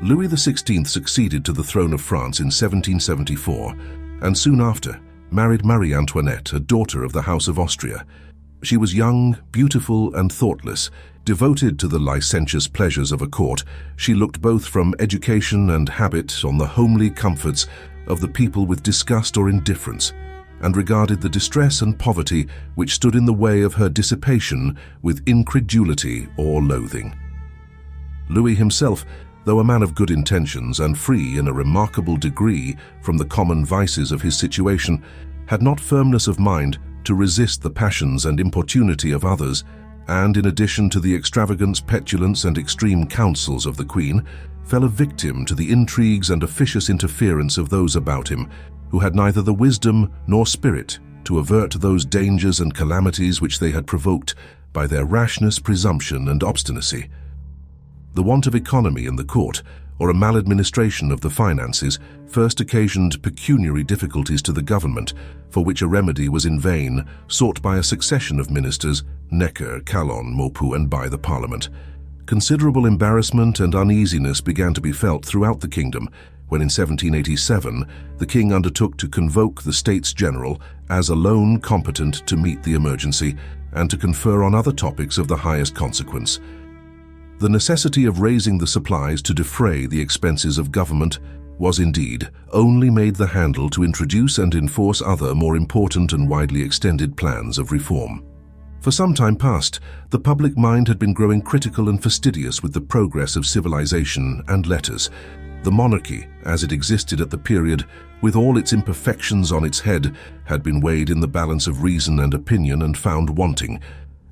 Louis XVI succeeded to the throne of France in 1774, and soon after married Marie Antoinette, a daughter of the House of Austria. She was young, beautiful, and thoughtless. Devoted to the licentious pleasures of a court, she looked both from education and habit on the homely comforts of the people with disgust or indifference, and regarded the distress and poverty which stood in the way of her dissipation with incredulity or loathing. Louis himself, though a man of good intentions and free in a remarkable degree from the common vices of his situation, had not firmness of mind to resist the passions and importunity of others, and in addition to the extravagance, petulance, and extreme counsels of the Queen, fell a victim to the intrigues and officious interference of those about him, who had neither the wisdom nor spirit to avert those dangers and calamities which they had provoked by their rashness, presumption, and obstinacy. The want of economy in the court, or a maladministration of the finances, first occasioned pecuniary difficulties to the government, for which a remedy was in vain sought by a succession of ministers, Necker, Calonne, Maupeou, and by the Parliament. Considerable embarrassment and uneasiness began to be felt throughout the kingdom, when in 1787 the king undertook to convoke the States General as alone competent to meet the emergency and to confer on other topics of the highest consequence. The necessity of raising the supplies to defray the expenses of government was indeed only made the handle to introduce and enforce other more important and widely extended plans of reform. For some time past, the public mind had been growing critical and fastidious with the progress of civilization and letters. The monarchy, as it existed at the period, with all its imperfections on its head, had been weighed in the balance of reason and opinion and found wanting,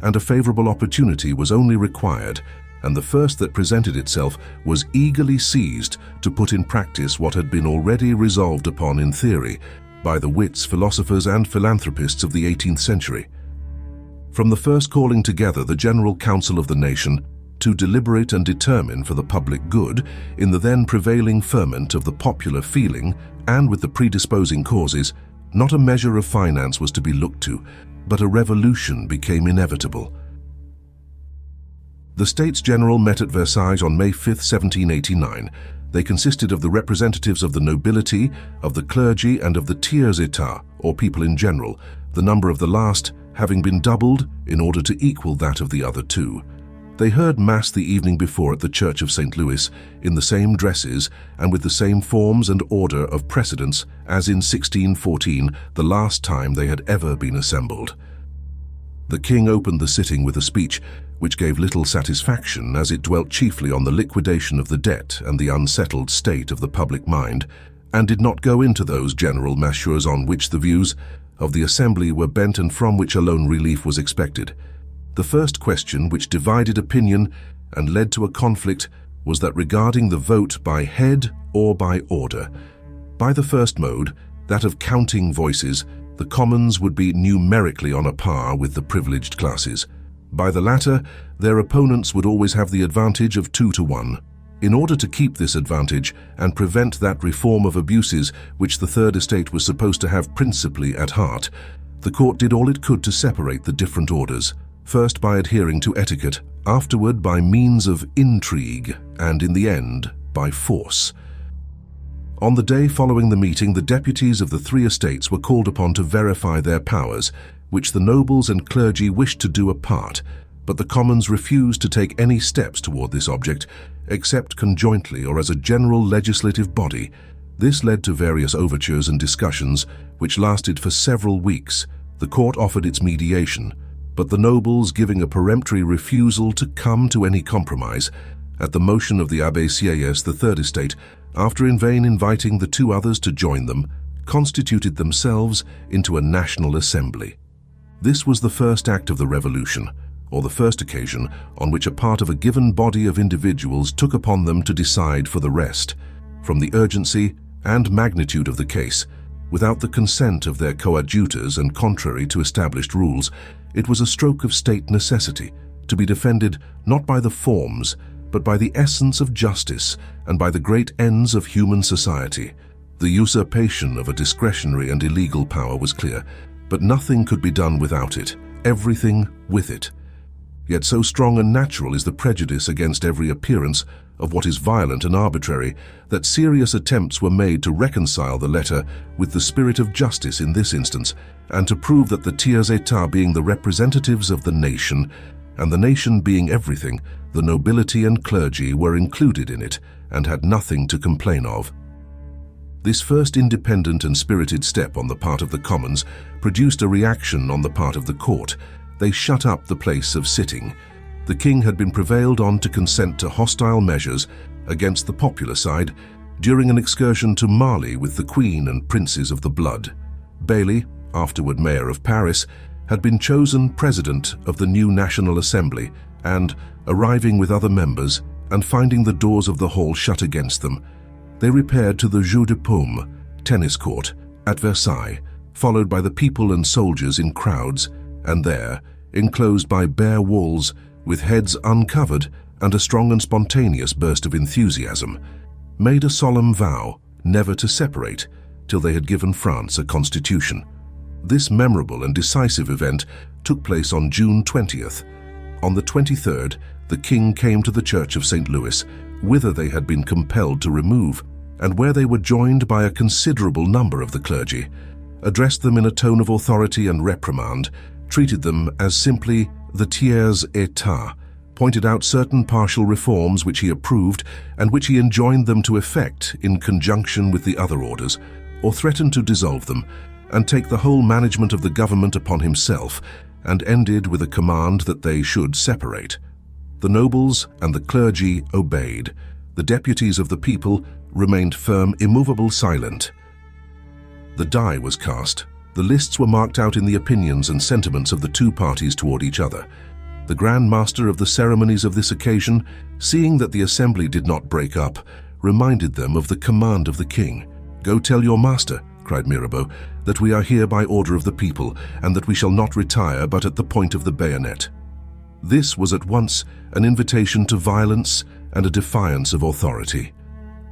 and a favorable opportunity was only required, and the first that presented itself was eagerly seized to put in practice what had been already resolved upon in theory by the wits, philosophers, and philanthropists of the 18th century. From the first calling together the General Council of the nation to deliberate and determine for the public good in the then prevailing ferment of the popular feeling and with the predisposing causes, not a measure of finance was to be looked to, but a revolution became inevitable. The States General met at Versailles on May 5, 1789. They consisted of the representatives of the nobility, of the clergy, and of the tiers état, or people in general, the number of the last having been doubled in order to equal that of the other two. They heard Mass the evening before at the Church of St. Louis, in the same dresses and with the same forms and order of precedence as in 1614, the last time they had ever been assembled. The king opened the sitting with a speech which gave little satisfaction, as it dwelt chiefly on the liquidation of the debt and the unsettled state of the public mind, and did not go into those general measures on which the views of the assembly were bent and from which alone relief was expected. The first question which divided opinion and led to a conflict was that regarding the vote by head or by order. By the first mode, that of counting voices, the commons would be numerically on a par with the privileged classes. By the latter, their opponents would always have the advantage of 2 to 1. In order to keep this advantage and prevent that reform of abuses which the Third Estate was supposed to have principally at heart, the court did all it could to separate the different orders, first by adhering to etiquette, afterward by means of intrigue, and in the end by force. On the day following the meeting, the deputies of the three estates were called upon to verify their powers, which the nobles and clergy wished to do apart, but the commons refused to take any steps toward this object, except conjointly or as a general legislative body. This led to various overtures and discussions, which lasted for several weeks. The court offered its mediation, but the nobles, giving a peremptory refusal to come to any compromise, at the motion of the Abbé Sieyès, the Third Estate, after in vain inviting the two others to join them, constituted themselves into a national assembly. This was the first act of the revolution, or the first occasion on which a part of a given body of individuals took upon them to decide for the rest. From the urgency and magnitude of the case, without the consent of their coadjutors and contrary to established rules, it was a stroke of state necessity, to be defended not by the forms, but by the essence of justice and by the great ends of human society. The usurpation of a discretionary and illegal power was clear, but nothing could be done without it, everything with it. Yet so strong and natural is the prejudice against every appearance of what is violent and arbitrary that serious attempts were made to reconcile the letter with the spirit of justice in this instance, and to prove that the tiers état, being the representatives of the nation, and the nation being everything, the nobility and clergy were included in it and had nothing to complain of. This first independent and spirited step on the part of the Commons produced a reaction on the part of the court. They shut up the place of sitting. The king had been prevailed on to consent to hostile measures against the popular side during an excursion to Mali with the queen and princes of the blood. Bailly, afterward mayor of Paris, had been chosen president of the new National Assembly and, arriving with other members and finding the doors of the hall shut against them, they repaired to the Jeu de Paume, tennis court, at Versailles, followed by the people and soldiers in crowds, and there, enclosed by bare walls, with heads uncovered and a strong and spontaneous burst of enthusiasm, made a solemn vow never to separate till they had given France a constitution. This memorable and decisive event took place on June 20th. On the 23rd, the king came to the Church of St. Louis, whither they had been compelled to remove, and where they were joined by a considerable number of the clergy, addressed them in a tone of authority and reprimand, treated them as simply the tiers état, pointed out certain partial reforms which he approved and which he enjoined them to effect in conjunction with the other orders, or threatened to dissolve them and take the whole management of the government upon himself, and ended with a command that they should separate. The nobles and the clergy obeyed. The deputies of the people remained firm, immovable, silent. The die was cast. The lists were marked out in the opinions and sentiments of the two parties toward each other. The Grand Master of the ceremonies of this occasion, seeing that the assembly did not break up, reminded them of the command of the king. "Go tell your master," cried Mirabeau, "that we are here by order of the people, and that we shall not retire but at the point of the bayonet." This was at once an invitation to violence and a defiance of authority.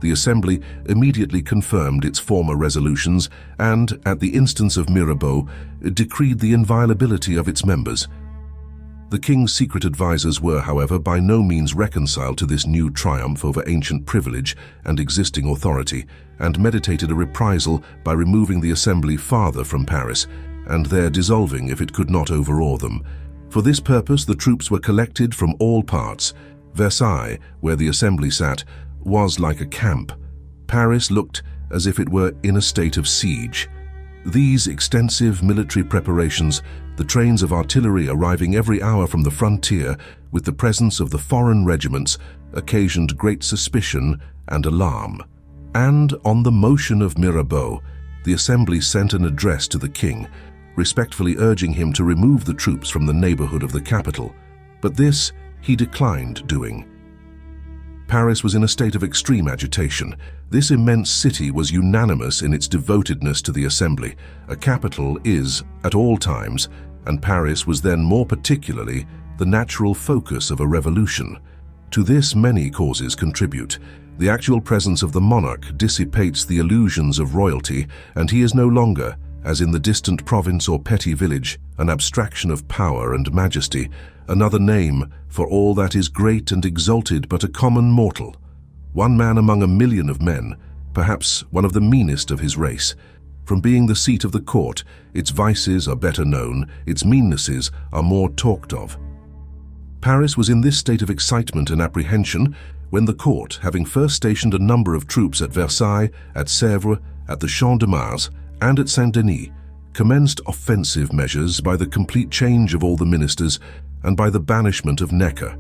The Assembly immediately confirmed its former resolutions and, at the instance of Mirabeau, decreed the inviolability of its members. The king's secret advisers were, however, by no means reconciled to this new triumph over ancient privilege and existing authority, and meditated a reprisal by removing the Assembly farther from Paris, and there dissolving if it could not overawe them. For this purpose the troops were collected from all parts. Versailles, where the Assembly sat, was like a camp. Paris looked as if it were in a state of siege. These extensive military preparations, the trains of artillery arriving every hour from the frontier with the presence of the foreign regiments, occasioned great suspicion and alarm. And on the motion of Mirabeau, the Assembly sent an address to the king, respectfully urging him to remove the troops from the neighborhood of the capital. But this he declined doing. Paris was in a state of extreme agitation. This immense city was unanimous in its devotedness to the Assembly. A capital is, at all times, and Paris was then more particularly, the natural focus of a revolution. To this many causes contribute. The actual presence of the monarch dissipates the illusions of royalty, and he is no longer, as in the distant province or petty village, an abstraction of power and majesty, another name for all that is great and exalted but a common mortal. One man among a million of men, perhaps one of the meanest of his race. From being the seat of the court, its vices are better known, its meannesses are more talked of. Paris was in this state of excitement and apprehension when the court, having first stationed a number of troops at Versailles, at Sèvres, at the Champ de Mars, and at Saint-Denis, commenced offensive measures by the complete change of all the ministers and by the banishment of Necker.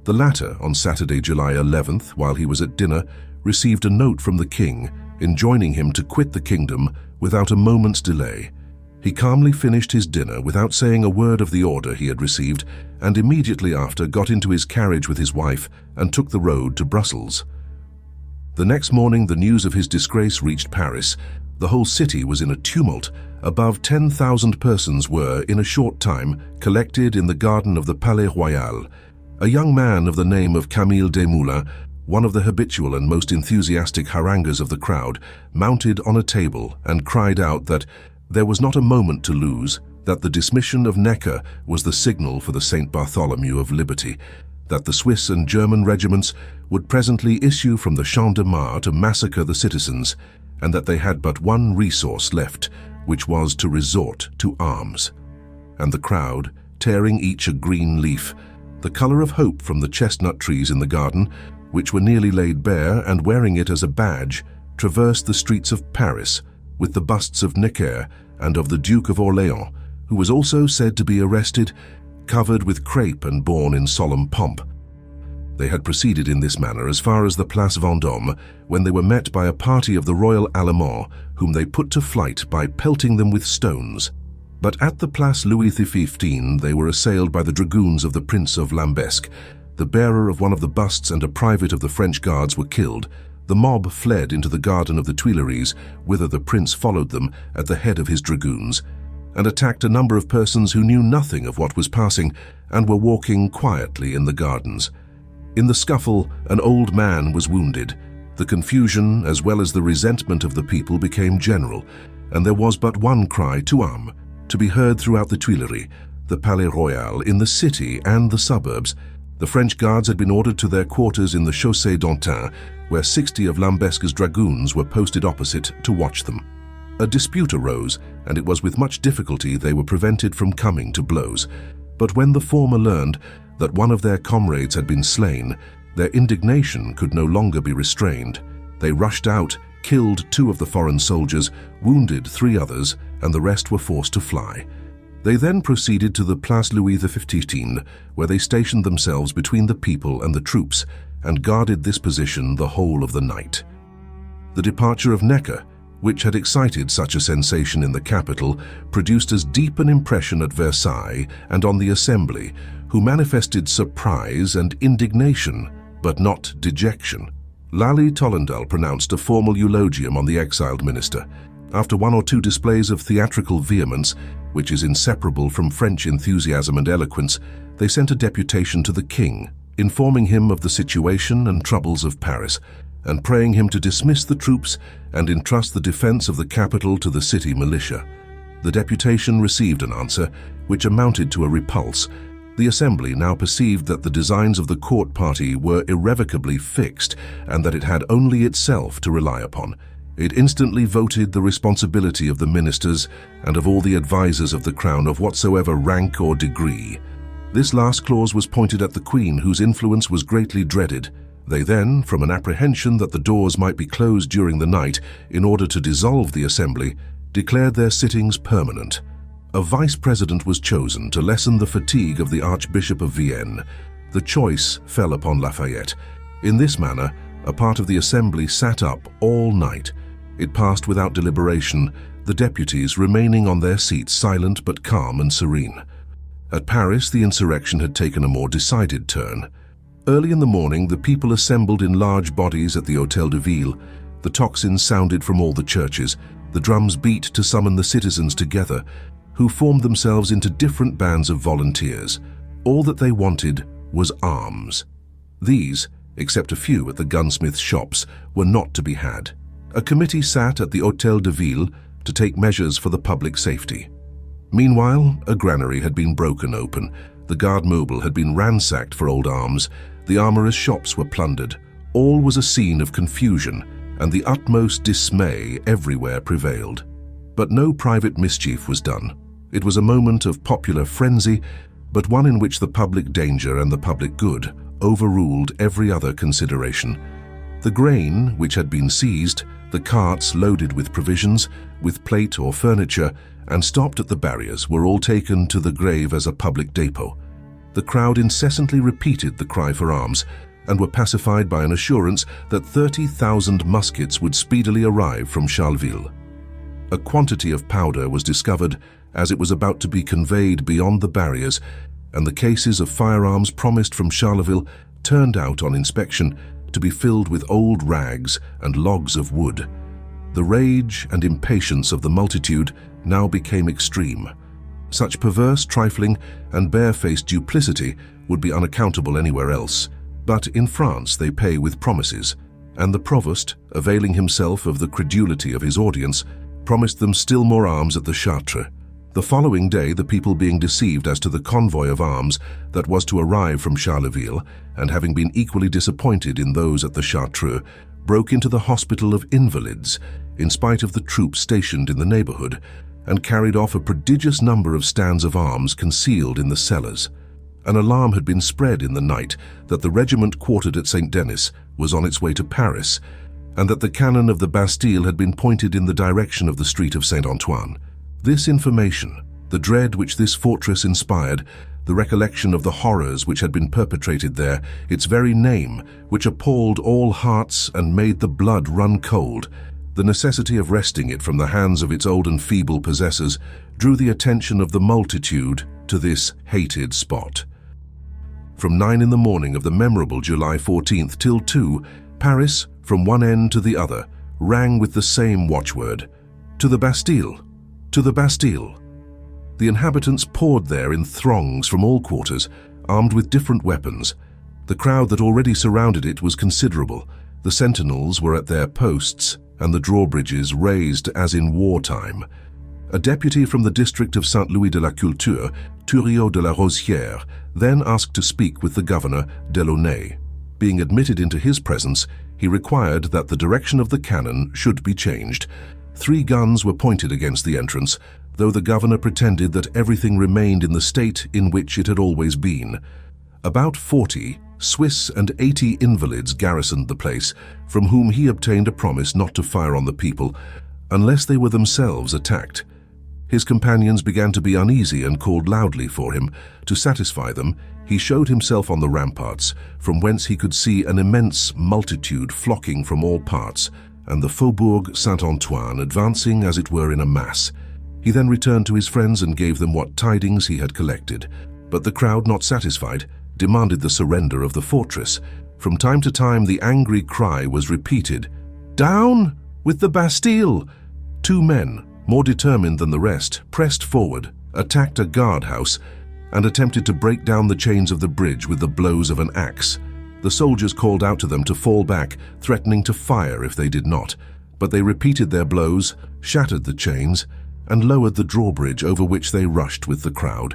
The latter, on Saturday, July 11th, while he was at dinner, received a note from the king enjoining him to quit the kingdom without a moment's delay. He calmly finished his dinner without saying a word of the order he had received, and immediately after got into his carriage with his wife and took the road to Brussels. The next morning the news of his disgrace reached Paris. The whole city was in a tumult. Above 10,000 persons were, in a short time, collected in the garden of the Palais Royal. A young man of the name of Camille Desmoulins, one of the habitual and most enthusiastic haranguers of the crowd, mounted on a table and cried out that there was not a moment to lose, that the dismission of Necker was the signal for the St. Bartholomew of Liberty, that the Swiss and German regiments would presently issue from the Champ de Mars to massacre the citizens, and that they had but one resource left, which was to resort to arms. And the crowd, tearing each a green leaf, the color of hope from the chestnut trees in the garden, which were nearly laid bare, and wearing it as a badge, traversed the streets of Paris with the busts of Necker and of the Duke of Orléans, who was also said to be arrested, covered with crape and borne in solemn pomp. They had proceeded in this manner as far as the Place Vendôme, when they were met by a party of the Royal Allemands, whom they put to flight by pelting them with stones. But at the Place Louis XV they were assailed by the dragoons of the Prince of Lambesc. The bearer of one of the busts and a private of the French guards were killed. The mob fled into the garden of the Tuileries, whither the prince followed them at the head of his dragoons, and attacked a number of persons who knew nothing of what was passing and were walking quietly in the gardens. In the scuffle, an old man was wounded. The confusion, as well as the resentment of the people, became general, and there was but one cry to arms to be heard throughout the Tuileries, the Palais Royal, in the city and the suburbs. The French guards had been ordered to their quarters in the Chaussée d'Antin, where 60 of Lambesque's dragoons were posted opposite to watch them. A dispute arose, and it was with much difficulty they were prevented from coming to blows. But when the former learned that one of their comrades had been slain, their indignation could no longer be restrained. They rushed out, killed 2 of the foreign soldiers, wounded 3 others, and the rest were forced to fly. They then proceeded to the Place Louis XV, where they stationed themselves between the people and the troops, and guarded this position the whole of the night. The departure of Necker, which had excited such a sensation in the capital, produced as deep an impression at Versailles and on the Assembly, who manifested surprise and indignation, but not dejection. Lally Tollendal pronounced a formal eulogium on the exiled minister. After 1 or 2 displays of theatrical vehemence, which is inseparable from French enthusiasm and eloquence, they sent a deputation to the king, informing him of the situation and troubles of Paris, and praying him to dismiss the troops and entrust the defense of the capital to the city militia. The deputation received an answer, which amounted to a repulse. The Assembly now perceived that the designs of the court party were irrevocably fixed, and that it had only itself to rely upon. It instantly voted the responsibility of the ministers and of all the advisers of the crown of whatsoever rank or degree. This last clause was pointed at the Queen, whose influence was greatly dreaded. They then, from an apprehension that the doors might be closed during the night in order to dissolve the Assembly, declared their sittings permanent. A vice-president was chosen to lessen the fatigue of the Archbishop of Vienne. The choice fell upon Lafayette. In this manner, a part of the Assembly sat up all night. It passed without deliberation, the deputies remaining on their seats silent but calm and serene. At Paris, the insurrection had taken a more decided turn. Early in the morning, the people assembled in large bodies at the Hôtel de Ville. The tocsins sounded from all the churches. The drums beat to summon the citizens together, who formed themselves into different bands of volunteers. All that they wanted was arms. These, except a few at the gunsmiths' shops, were not to be had. A committee sat at the Hôtel de Ville to take measures for the public safety. Meanwhile, a granary had been broken open. The Garde Mobile had been ransacked for old arms. The armourers' shops were plundered. All was a scene of confusion, and the utmost dismay everywhere prevailed. But no private mischief was done. It was a moment of popular frenzy, but one in which the public danger and the public good overruled every other consideration. The grain, which had been seized, the carts loaded with provisions, with plate or furniture, and stopped at the barriers, were all taken to the grave as a public depot. The crowd incessantly repeated the cry for arms, and were pacified by an assurance that 30,000 muskets would speedily arrive from Charleville. A quantity of powder was discovered as it was about to be conveyed beyond the barriers, and the cases of firearms promised from Charleville turned out on inspection to be filled with old rags and logs of wood. The rage and impatience of the multitude now became extreme. Such perverse trifling and barefaced duplicity would be unaccountable anywhere else, but in France they pay with promises, and the provost, availing himself of the credulity of his audience, promised them still more arms at the Chartres. The following day, the people, being deceived as to the convoy of arms that was to arrive from Charleville, and having been equally disappointed in those at the Chartreux, broke into the hospital of invalids, in spite of the troops stationed in the neighborhood, and carried off a prodigious number of stands of arms concealed in the cellars. An alarm had been spread in the night that the regiment quartered at St. Denis was on its way to Paris, and that the cannon of the Bastille had been pointed in the direction of the street of St. Antoine. This information, the dread which this fortress inspired, the recollection of the horrors which had been perpetrated there, its very name, which appalled all hearts and made the blood run cold, the necessity of wresting it from the hands of its old and feeble possessors, drew the attention of the multitude to this hated spot. From 9 in the morning of the memorable July 14th till 2, Paris, from one end to the other, rang with the same watchword: "To the Bastille! To the Bastille!" The inhabitants poured there in throngs from all quarters, armed with different weapons. The crowd that already surrounded it was considerable. The sentinels were at their posts, and the drawbridges raised as in wartime. A deputy from the district of Saint-Louis de la Culture, Thuriot de la Rosière, then asked to speak with the governor, Delaunay. Being admitted into his presence, he required that the direction of the cannon should be changed. 3 guns were pointed against the entrance, though the governor pretended that everything remained in the state in which it had always been. About 40 Swiss and 80 invalids garrisoned the place, from whom he obtained a promise not to fire on the people unless they were themselves attacked. His companions began to be uneasy and called loudly for him. To satisfy them, he showed himself on the ramparts, from whence he could see an immense multitude flocking from all parts, and the Faubourg Saint-Antoine advancing as it were in a mass. He then returned to his friends and gave them what tidings he had collected. But the crowd, not satisfied, demanded the surrender of the fortress. From time to time the angry cry was repeated, "Down with the Bastille!" 2 men, more determined than the rest, pressed forward, attacked a guardhouse, and attempted to break down the chains of the bridge with the blows of an axe. The soldiers called out to them to fall back, threatening to fire if they did not, but they repeated their blows, shattered the chains, and lowered the drawbridge over which they rushed with the crowd.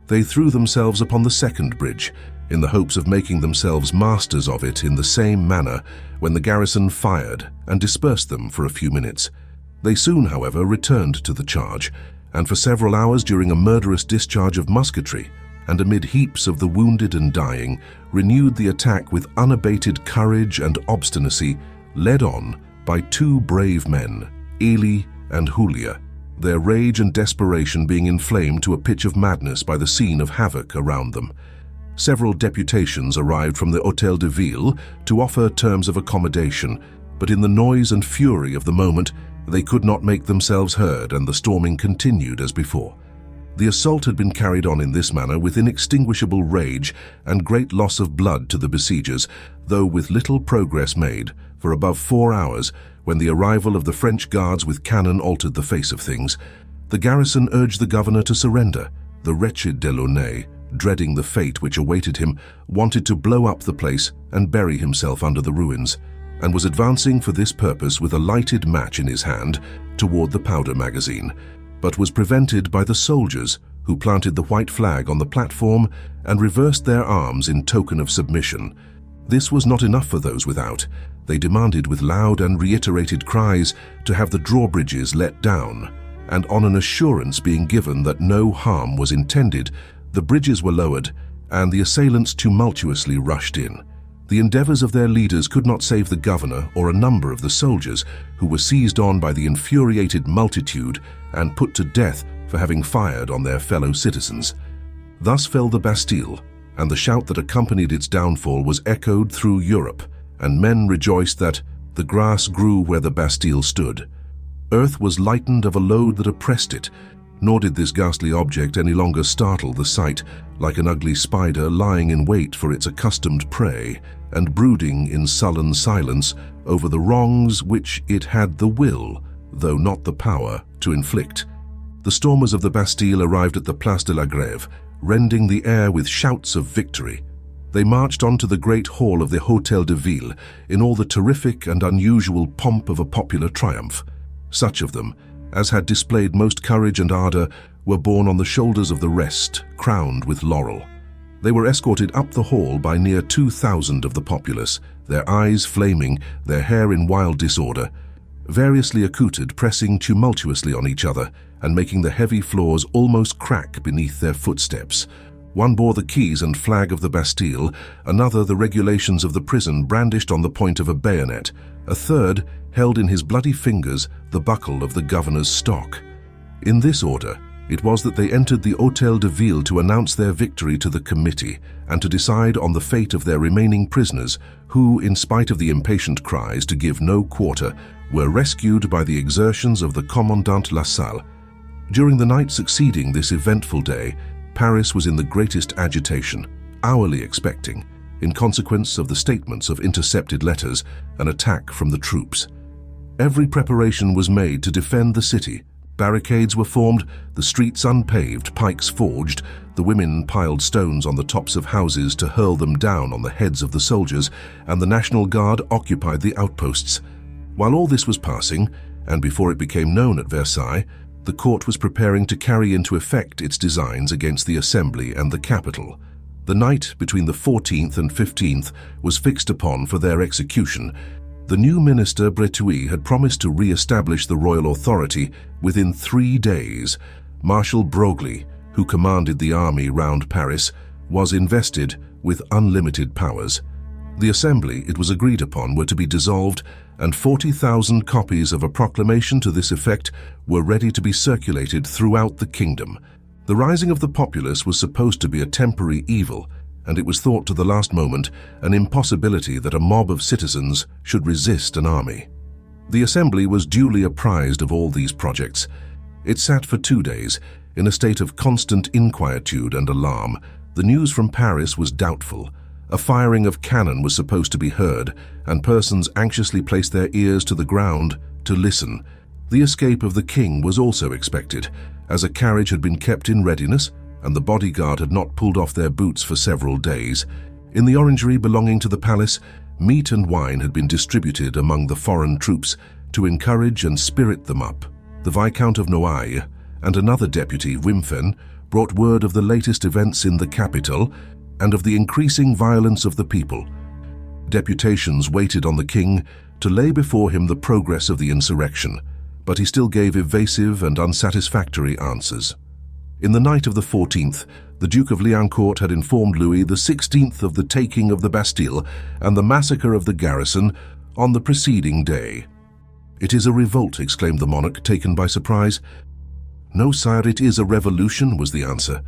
They threw themselves upon the second bridge, in the hopes of making themselves masters of it in the same manner, when the garrison fired and dispersed them for a few minutes. They soon, however, returned to the charge, and for several hours during a murderous discharge of musketry, and amid heaps of the wounded and dying, renewed the attack with unabated courage and obstinacy, led on by 2 brave men, Elie and Julia, their rage and desperation being inflamed to a pitch of madness by the scene of havoc around them. Several deputations arrived from the Hôtel de Ville to offer terms of accommodation, but in the noise and fury of the moment, they could not make themselves heard, and the storming continued as before. The assault had been carried on in this manner with inextinguishable rage and great loss of blood to the besiegers, though with little progress made, for above 4 hours, when the arrival of the French guards with cannon altered the face of things. The garrison urged the governor to surrender. The wretched Delaunay, dreading the fate which awaited him, wanted to blow up the place and bury himself under the ruins, and was advancing for this purpose with a lighted match in his hand toward the powder magazine, but was prevented by the soldiers, who planted the white flag on the platform and reversed their arms in token of submission. This was not enough for those without. They demanded with loud and reiterated cries to have the drawbridges let down, and on an assurance being given that no harm was intended, the bridges were lowered, and the assailants tumultuously rushed in. The endeavors of their leaders could not save the governor or a number of the soldiers, who were seized on by the infuriated multitude and put to death for having fired on their fellow citizens. Thus fell the Bastille, and the shout that accompanied its downfall was echoed through Europe, and men rejoiced that the grass grew where the Bastille stood. Earth was lightened of a load that oppressed it, nor did this ghastly object any longer startle the sight, like an ugly spider lying in wait for its accustomed prey, and brooding in sullen silence over the wrongs which it had the will, though not the power, to inflict. The stormers of the Bastille arrived at the Place de la Grève, rending the air with shouts of victory. They marched on to the great hall of the Hôtel de Ville in all the terrific and unusual pomp of a popular triumph. Such of them as had displayed most courage and ardor were borne on the shoulders of the rest, crowned with laurel. They were escorted up the hall by near 2,000 of the populace, their eyes flaming, their hair in wild disorder, variously accoutred, pressing tumultuously on each other and making the heavy floors almost crack beneath their footsteps. One bore the keys and flag of the Bastille, another the regulations of the prison brandished on the point of a bayonet, a third held in his bloody fingers the buckle of the governor's stock. In this order, it was that they entered the Hôtel de Ville to announce their victory to the committee and to decide on the fate of their remaining prisoners who, in spite of the impatient cries to give no quarter, were rescued by the exertions of the Commandant Lassalle. During the night succeeding this eventful day, Paris was in the greatest agitation, hourly expecting, in consequence of the statements of intercepted letters, an attack from the troops. Every preparation was made to defend the city. Barricades were formed, the streets unpaved, pikes forged, the women piled stones on the tops of houses to hurl them down on the heads of the soldiers, and the National Guard occupied the outposts. While all this was passing, and before it became known at Versailles, the court was preparing to carry into effect its designs against the Assembly and the capital. The night between the 14th and 15th was fixed upon for their execution. The new minister Breteuil had promised to re-establish the royal authority within 3 days. Marshal Broglie, who commanded the army round Paris, was invested with unlimited powers. The assembly, it was agreed upon, were to be dissolved, and 40,000 copies of a proclamation to this effect were ready to be circulated throughout the kingdom. The rising of the populace was supposed to be a temporary evil, and it was thought to the last moment an impossibility that a mob of citizens should resist an army. The assembly was duly apprised of all these projects. It sat for 2 days, in a state of constant inquietude and alarm. The news from Paris was doubtful. A firing of cannon was supposed to be heard, and persons anxiously placed their ears to the ground to listen. The escape of the king was also expected, as a carriage had been kept in readiness, and the bodyguard had not pulled off their boots for several days. In the orangery belonging to the palace, meat and wine had been distributed among the foreign troops to encourage and spirit them up. The Viscount of Noailles and another deputy, Wimpfen, brought word of the latest events in the capital and of the increasing violence of the people. Deputations waited on the king to lay before him the progress of the insurrection, but he still gave evasive and unsatisfactory answers. In the night of the 14th, the Duke of Liancourt had informed Louis XVI of the taking of the Bastille and the massacre of the garrison on the preceding day. "It is a revolt," exclaimed the monarch, taken by surprise. "No, sire, it is a revolution," was the answer.